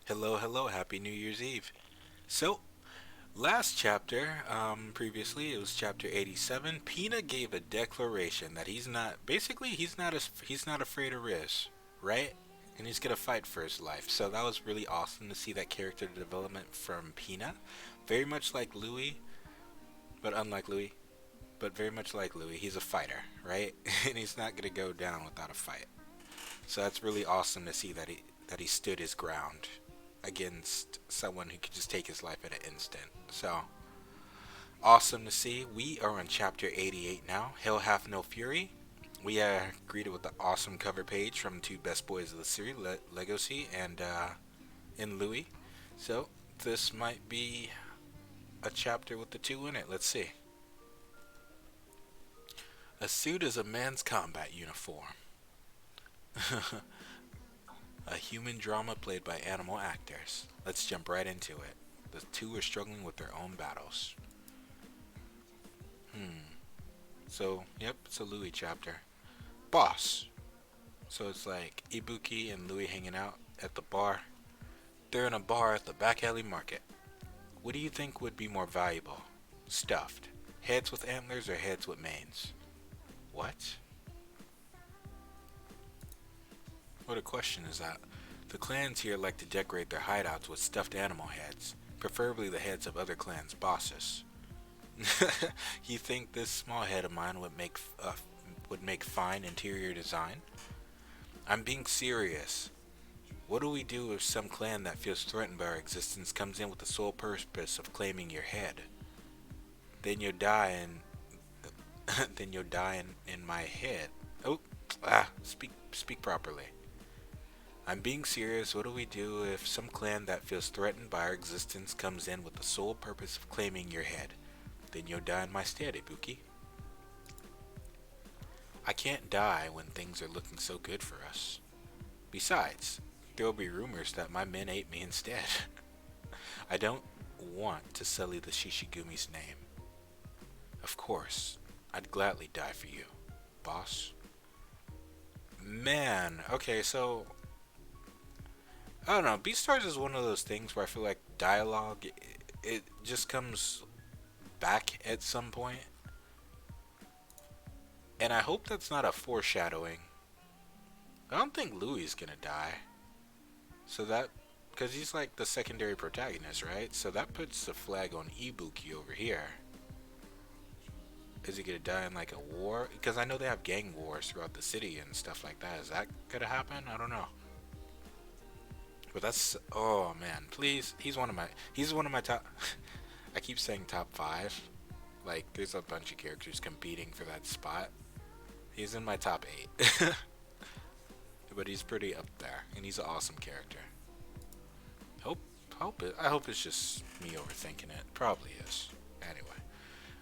Hello, hello, happy New Year's Eve. So, last chapter, previously it was chapter 87. Pina gave a declaration that he's not afraid of Riz, right? And he's gonna fight for his life. So that was really awesome to see that character development from Pina. Very much like Louis, but unlike Louis, but very much like Louis. He's a fighter, right? And he's not gonna go down without a fight. So that's really awesome to see that he stood his ground against someone who could just take his life at an instant. So awesome to see. We are on chapter 88 now. Hell Hath No Fury. We are greeted with the awesome cover page from two best boys of the series, Legacy and Louis. So this might be a chapter with the two in it. Let's see. A suit is a man's combat uniform. A human drama played by animal actors. Let's jump right into it. The two are struggling with their own battles. So, yep, it's a Louis chapter. Boss. So it's like Ibuki and Louis hanging out at the bar. They're in a bar at the back alley market. What do you think would be more valuable? Stuffed. Heads with antlers or heads with manes? What? What a question is that? The clans here like to decorate their hideouts with stuffed animal heads, preferably the heads of other clans' bosses. You think this small head of mine would make fine interior design? I'm being serious. What do we do if some clan that feels threatened by our existence comes in with the sole purpose of claiming your head? Then you'll die in then you'll die in my head. Oh, speak properly. I'm being serious. What do we do if some clan that feels threatened by our existence comes in with the sole purpose of claiming your head? Then you'll die in my stead, Ibuki. I can't die when things are looking so good for us. Besides, there will be rumors that my men ate me instead. I don't want to sully the Shishigumi's name. Of course, I'd gladly die for you, boss. Man, okay, so I don't know. Beastars is one of those things where I feel like dialogue, it just comes back at some point, and I hope that's not a foreshadowing. I don't think Louis is gonna die, so that because he's like the secondary protagonist, right? So that puts the flag on Ibuki over here. Is he gonna die in like a war? Because I know they have gang wars throughout the city and stuff like that. Is that gonna happen? I don't know. But that's oh man, please. He's one of my top. I keep saying top five. Like there's a bunch of characters competing for that spot. He's in my top eight, but he's pretty up there, and he's an awesome character. Hope I hope it's just me overthinking it. Probably is. Anyway,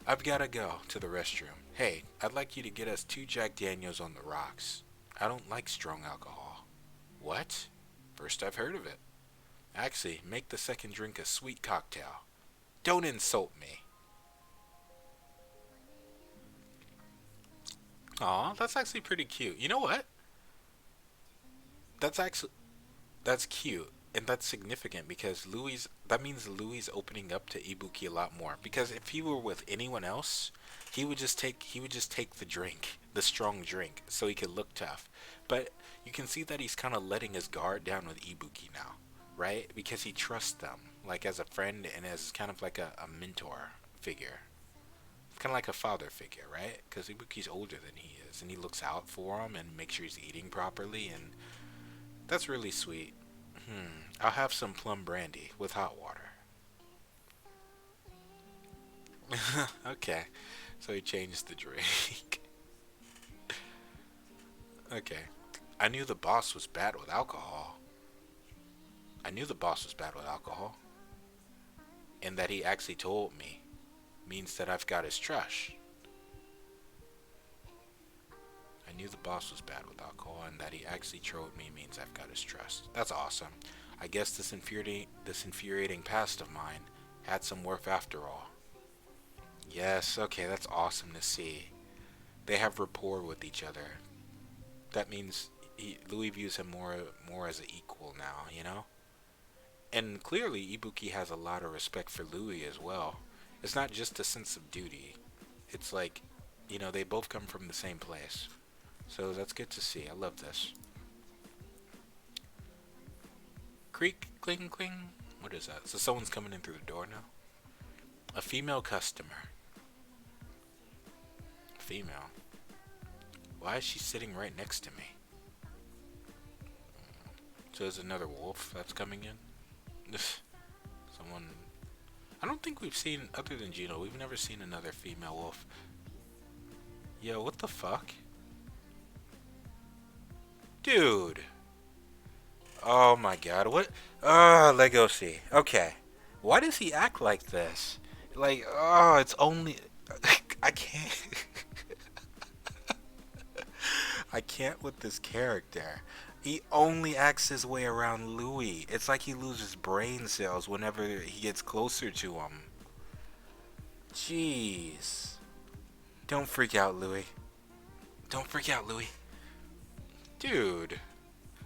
I've gotta go to the restroom. Hey, I'd like you to get us two Jack Daniels on the rocks. I don't like strong alcohol. What? First I've heard of it. Actually, make the second drink a sweet cocktail. Don't insult me. Aw, that's actually pretty cute. You know what? That's actually that's cute and that's significant because Louis that means Louis opening up to Ibuki a lot more because if he were with anyone else, he would just take the drink, the strong drink so he could look tough. But you can see that he's kind of letting his guard down with Ibuki now, right? Because he trusts them like as a friend and as kind of like a mentor figure. Kind of like a father figure, right? Because Ibuki's older than he is, and he looks out for him and makes sure he's eating properly, and that's really sweet. I'll have some plum brandy with hot water. Okay, so he changed the drink. Okay, I knew the boss was bad with alcohol. I knew the boss was bad with alcohol, and that he actually told me means that I've got his trust. I knew the boss was bad with alcohol, and that he actually told me means I've got his trust. That's awesome. I guess this infuriating past of mine had some worth after all. Yes, okay, that's awesome to see. They have rapport with each other. That means Louis views him more as an equal now, you know? And clearly, Ibuki has a lot of respect for Louis as well. It's not just a sense of duty. It's like, they both come from the same place. So that's good to see. I love this. Creak, cling, cling. What is that? So someone's coming in through the door now? A female customer. Female. Why is she sitting right next to me? So there's another wolf that's coming in? Someone... I don't think we've seen, other than Gino, we've never seen another female wolf. Yo, what the fuck? Dude! Oh my god, what? Legosi. Okay. Why does he act like this? Like, it's only... I can't... I can't with this character. He only acts his way around Louis. It's like he loses brain cells whenever he gets closer to him. Jeez. Don't freak out, Louis. Don't freak out, Louis. Dude.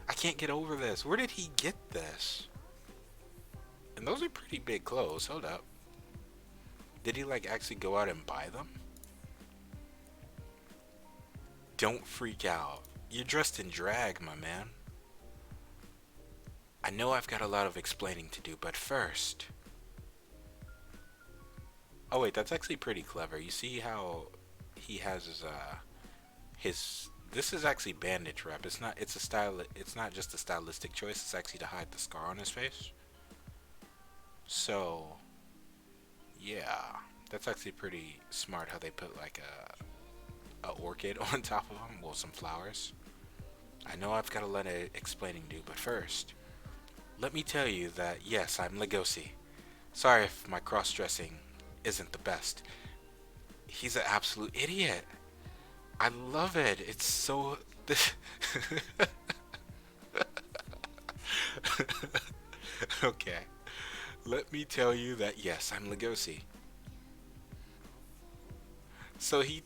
I can't get over this. Where did he get this? And those are pretty big clothes. Hold up. Did he like actually go out and buy them? Don't freak out. You're dressed in drag, my man. I know I've got a lot of explaining to do, but first... Oh wait, that's actually pretty clever. You see how he has his this is actually bandage wrap. It's not just a stylistic choice, it's actually to hide the scar on his face. So yeah, that's actually pretty smart how they put like a orchid on top of him, well, some flowers. I know I've got a lot of explaining to do, but first, let me tell you that yes, I'm Legosi. Sorry if my cross-dressing isn't the best. He's an absolute idiot. I love it. It's so... Okay. Let me tell you that yes, I'm Legosi. So he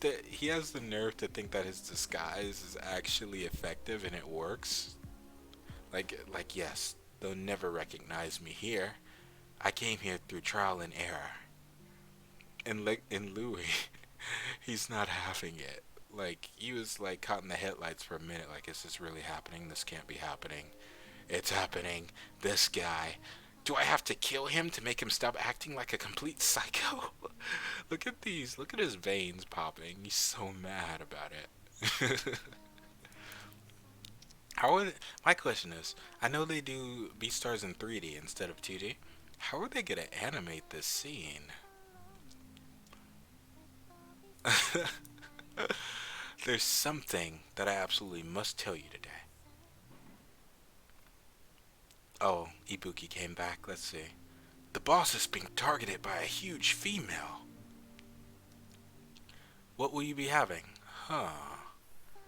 has the nerve to think that his disguise is actually effective and it works. Like yes, they'll never recognize me here. I came here through trial and error. And Louis, he's not having it. Like, he was like caught in the headlights for a minute. Like, is this really happening? This can't be happening. It's happening. This guy. Do I have to kill him to make him stop acting like a complete psycho? Look at these. Look at his veins popping. He's so mad about it. My question is, I know they do Beastars in 3D instead of 2D. How are they going to animate this scene? There's something that I absolutely must tell you today. Oh, Ibuki came back. Let's see. The boss is being targeted by a huge female. What will you be having? Huh.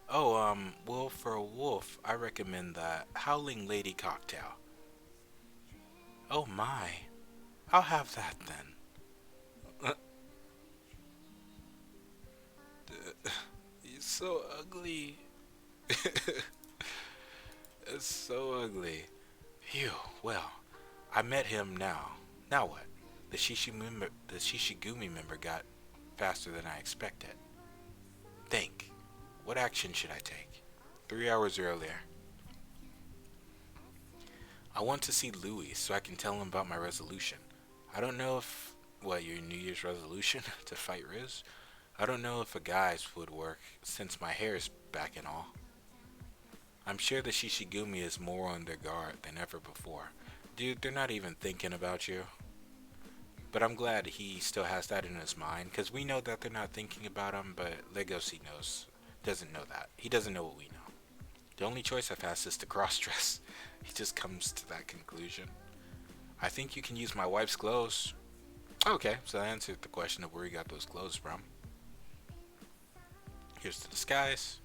Oh, well, for a wolf, I recommend that Howling Lady cocktail. Oh my. I'll have that then. He's so ugly. It's so ugly. Phew, well, I met him now. Now what? The Shishigumi member got faster than I expected. Think. What action should I take? 3 hours earlier. I want to see Louis so I can tell him about my resolution. I don't know if... What, your New Year's resolution? To fight Riz? I don't know if a guy's would work since my hair is back and all. I'm sure the Shishigumi is more on their guard than ever before. Dude, they're not even thinking about you. But I'm glad he still has that in his mind, because we know that they're not thinking about him, but Legosi doesn't know that. He doesn't know what we know. The only choice I've had is to cross-dress. He just comes to that conclusion. I think you can use my wife's clothes. Okay, so that answered the question of where he got those clothes from. Here's the disguise.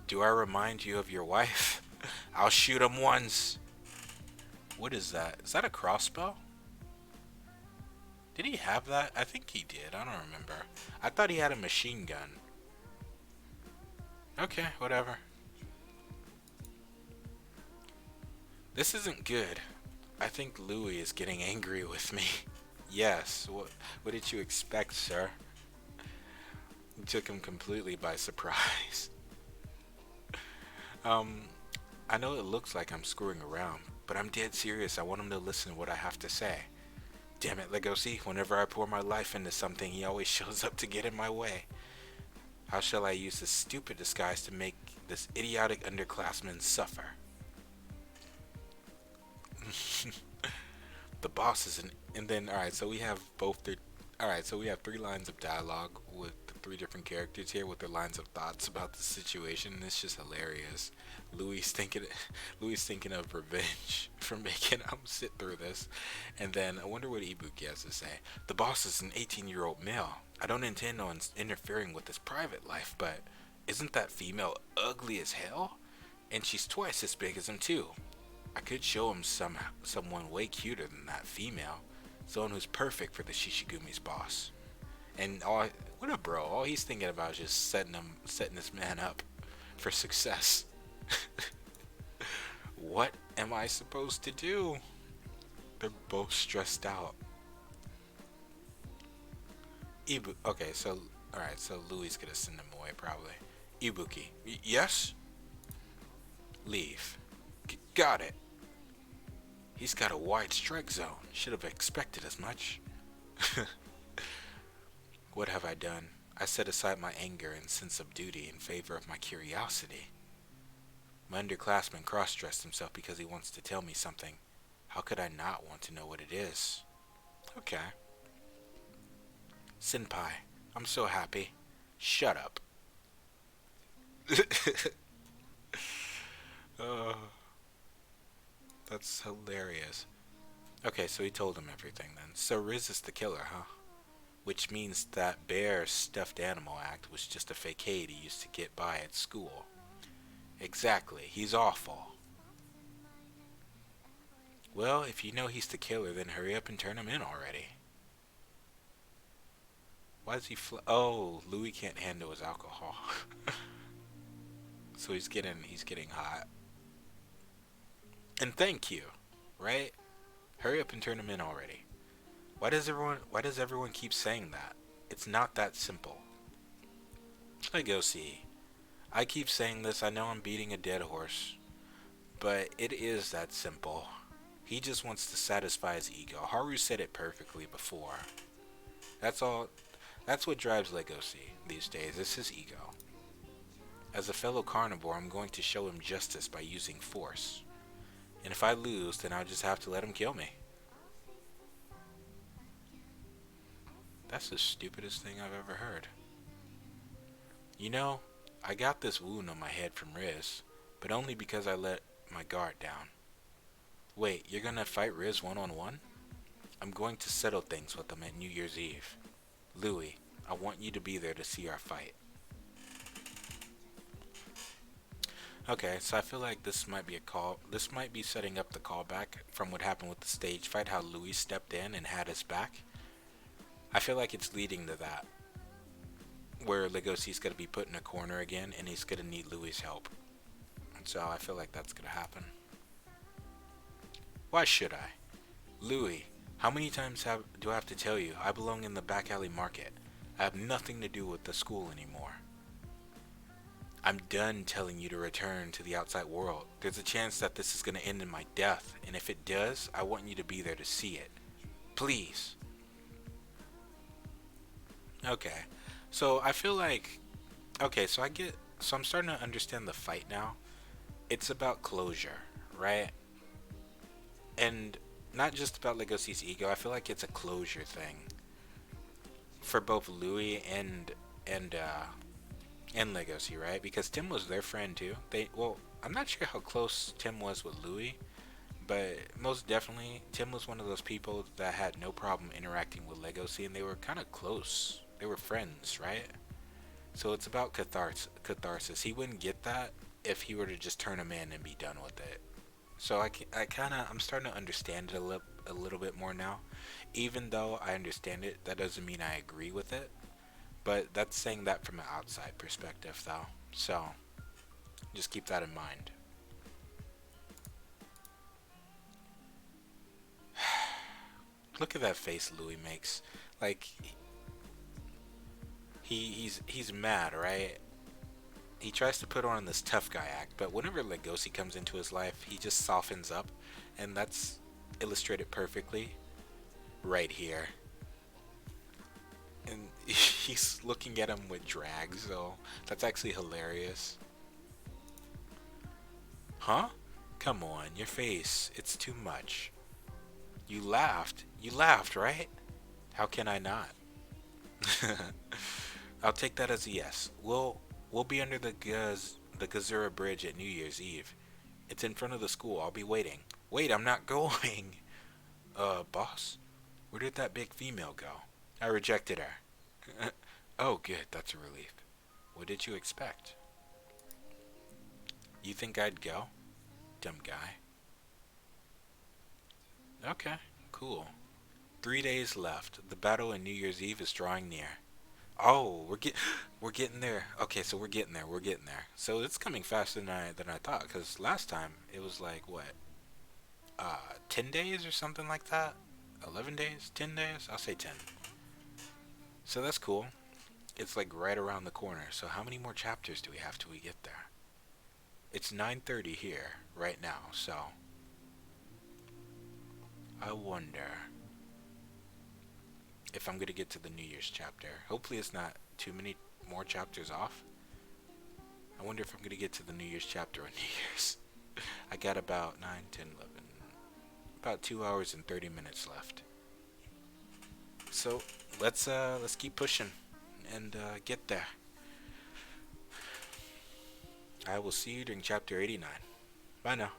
Do I remind you of your wife? I'll shoot him once. What is that? Is that a crossbow? Did he have that? I think he did. I don't remember. I thought he had a machine gun. Okay, whatever. This isn't good. I think Louis is getting angry with me. Yes, what did you expect, sir? You took him completely by surprise. Um, I know it looks like I'm screwing around, but I'm dead serious. I want him to listen to what I have to say. Damn it, Legosi, whenever I pour my life into something, he always shows up to get in my way. How shall I use this stupid disguise to make this idiotic underclassman suffer? The boss is an. And then, alright, so we have both the. Alright, so we have three lines of dialogue with three different characters here with their lines of thoughts about the situation. It's just hilarious. Louis thinking, Louis thinking of revenge for making him sit through this, and then I wonder what Ibuki has to say. The boss is an 18-year-old male. I don't intend on interfering with his private life, but isn't that female ugly as hell? And she's twice as big as him too. I could show him someone way cuter than that female, someone who's perfect for the Shishigumi's boss. And what a bro! All he's thinking about is just setting this man up for success. What am I supposed to do? They're both stressed out. Okay, so all right, so Louis gonna send him away probably. Ibuki, yes. Leave. Got it. He's got a wide strike zone. Should have expected as much. What have I done? I set aside my anger and sense of duty in favor of my curiosity. My underclassman cross-dressed himself because he wants to tell me something. How could I not want to know what it is? Okay. Senpai, I'm so happy. Shut up. Oh, that's hilarious. Okay, so he told him everything then. So Riz is the killer, huh? Which means that bear stuffed animal act was just a facade he used to get by at school. Exactly, he's awful. Well, if you know he's the killer, then hurry up and turn him in already. Why does he Oh, Louis can't handle his alcohol. So he's getting hot. And thank you, right? Hurry up and turn him in already. Why does everyone keep saying that? It's not that simple. I go see. I keep saying this, I know I'm beating a dead horse, but it is that simple. He just wants to satisfy his ego. Haru said it perfectly before. That's all. That's what drives Legosi these days. It's his ego. As a fellow carnivore, I'm going to show him justice by using force. And if I lose, then I'll just have to let him kill me. That's the stupidest thing I've ever heard. You know, I got this wound on my head from Riz, but only because I let my guard down. Wait, you're gonna fight Riz one-on-one? I'm going to settle things with him at New Year's Eve. Louis, I want you to be there to see our fight. Okay, so I feel like this might be this might be setting up the callback from what happened with the stage fight, how Louis stepped in and had his back. I feel like it's leading to that, where Legosi's gonna be put in a corner again, and he's gonna need Louis' help. So I feel like that's gonna happen. Why should I? Louis, how many times do I have to tell you I belong in the back alley market? I have nothing to do with the school anymore. I'm done telling you to return to the outside world. There's a chance that this is going to end in my death, and if it does, I want you to be there to see it. Please. Okay. So I feel like, okay, so I'm starting to understand the fight now. It's about closure, right? And not just about Legosi's ego. I feel like it's a closure thing for both Louis and Legosi, right? Because Tim was their friend too. I'm not sure how close Tim was with Louis, but most definitely Tim was one of those people that had no problem interacting with Legosi, and they were kind of close. They were friends, right? So it's about catharsis. He wouldn't get that if he were to just turn him in and be done with it. So I'm starting to understand it a little bit more now. Even though I understand it, that doesn't mean I agree with it. But that's saying that from an outside perspective, though. So just keep that in mind. Look at that face Louis makes. Like he's mad, right? He tries to put on this tough guy act, but whenever Legosi comes into his life, he just softens up, and that's illustrated perfectly right here. And he's looking at him with drag, so that's actually hilarious. Huh? Come on, your face. It's too much. You laughed. You laughed, right? How can I not? I'll take that as a yes. We'll be under the Gazura Bridge at New Year's Eve. It's in front of the school. I'll be waiting. Wait, I'm not going. Boss, where did that big female go? I rejected her. Oh, good. That's a relief. What did you expect? You think I'd go? Dumb guy. Okay, cool. 3 days left. The battle in New Year's Eve is drawing near. Oh, we're getting there. Okay, so we're getting there. We're getting there. So it's coming faster than I thought. Cause last time it was like what, 10 days or something like that. 11 days, 10 days. I'll say 10. So that's cool. It's like right around the corner. So how many more chapters do we have till we get there? It's 9:30 here right now. So I wonder if I'm gonna get to the New Year's chapter. Hopefully it's not too many more chapters off. I wonder if I'm gonna get to the New Year's chapter on New Year's. I got about 9, 10, 11, about 2 hours and 30 minutes left. So let's keep pushing and get there. I will see you during chapter 89. Bye now.